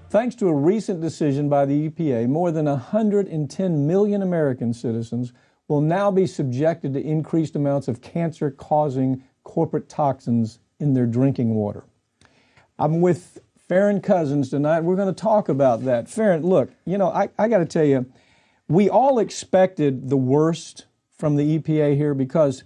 Thanks to a recent decision by the EPA, more than 110 million American citizens will now be subjected to increased amounts of cancer-causing corporate toxins in their drinking water. I'm with Farron Cousins tonight. We're going to talk about that. Farron, look, you know, I got to tell you, we all expected the worst from the EPA here because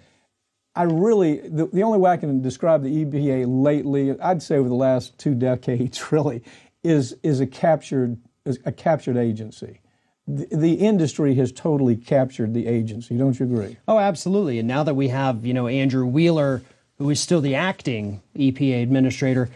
the only way I can describe the EPA lately, I'd say over the last 2 decades really, is a captured agency. The industry has totally captured the agency. Don't you agree? Oh, absolutely. And now that we have, Andrew Wheeler, who is still the acting EPA administrator,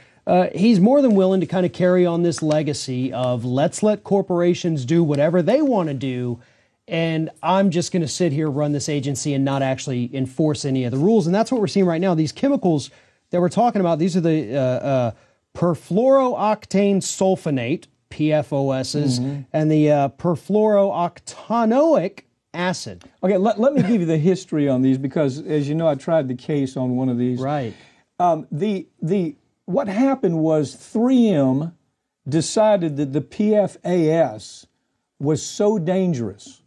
he's more than willing to kind of carry on this legacy of let's let corporations do whatever they want to do, and I'm just going to sit here, run this agency, and not actually enforce any of the rules. And that's what we're seeing right now. These chemicals that we're talking about, these are the perfluorooctane sulfonate, PFOSs, and the perfluorooctanoic acid. Okay, let me give you the history on these because, as you know, I tried the case on one of these. Right. What happened was 3M decided that the PFAS was so dangerous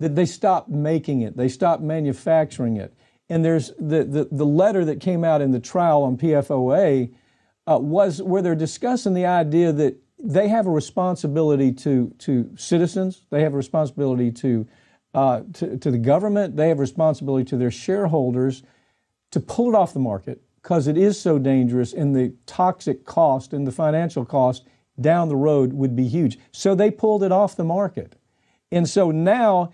that they stopped making it. They stopped manufacturing it. And there's the letter that came out in the trial on PFOA was where they're discussing the idea that they have a responsibility to citizens. They have a responsibility to the government. They have a responsibility to their shareholders to pull it off the market because it is so dangerous, and the toxic cost and the financial cost down the road would be huge. So they pulled it off the market. And so now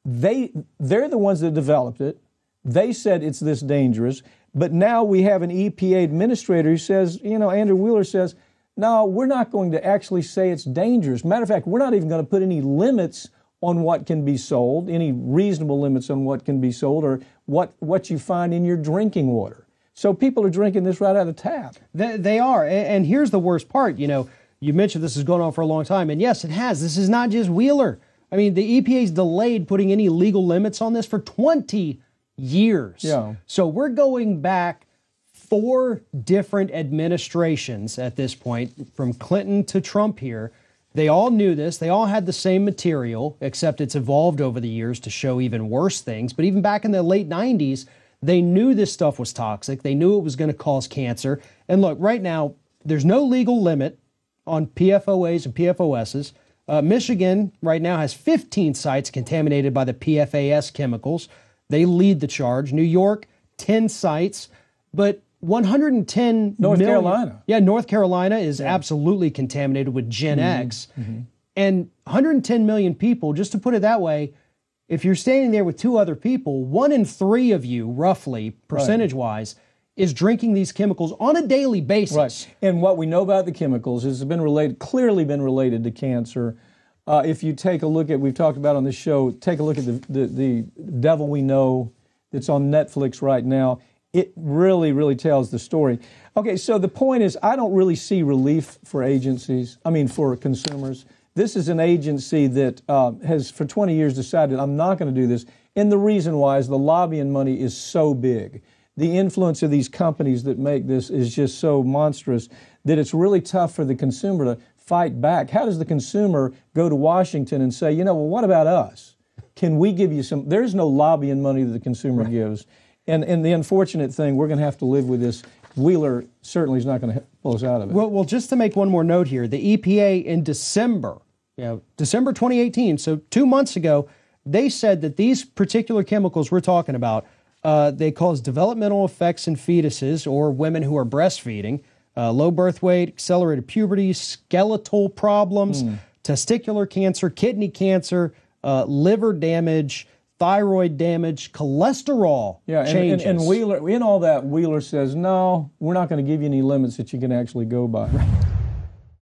they're the ones that developed it. They said it's this dangerous. But now we have an EPA administrator who says, Andrew Wheeler says, no, we're not going to actually say it's dangerous. Matter of fact, we're not even going to put any limits on what can be sold, any reasonable limits on what can be sold or what you find in your drinking water. So people are drinking this right out of tap. They are. And here's the worst part. You mentioned this has gone on for a long time. And yes, it has. This is not just Wheeler. I mean, the EPA's delayed putting any legal limits on this for 20 years. Yeah. So we're going back 4 different administrations at this point, from Clinton to Trump here. They all knew this. They all had the same material, except it's evolved over the years to show even worse things. But even back in the late 90s, they knew this stuff was toxic. They knew it was going to cause cancer. And look, right now, there's no legal limit on PFOAs and PFOSs. Michigan right now has 15 sites contaminated by the PFAS chemicals. They lead the charge. New York, 10 sites, but 110 North million. Carolina. Yeah, North Carolina is absolutely contaminated with Gen X. And 110 million people, just to put it that way, if you're standing there with 2 other people, 1 in 3 of you, roughly, percentage-wise, is drinking these chemicals on a daily basis. Right. And what we know about the chemicals is clearly been related to cancer. If you take a look at, we've talked about on this show, take a look at the Devil We Know that's on Netflix right now. It really, really tells the story. Okay, so the point is, I don't really see relief for for consumers. This is an agency that has for 20 years decided, I'm not going to do this. And the reason why is the lobbying money is so big. The influence of these companies that make this is just so monstrous that it's really tough for the consumer to fight back. How does the consumer go to Washington and say, well, what about us? Can we give you some? There's no lobbying money that the consumer gives. And the unfortunate thing, we're going to have to live with this. Wheeler certainly is not going to pull us out of it. Well, just to make one more note here, the EPA in December 2018, so 2 months ago, they said that these particular chemicals we're talking about, they cause developmental effects in fetuses or women who are breastfeeding, low birth weight, accelerated puberty, skeletal problems, testicular cancer, kidney cancer, liver damage, thyroid damage, cholesterol changes. And Wheeler, in all that, Wheeler says, no, we're not going to give you any limits that you can actually go by.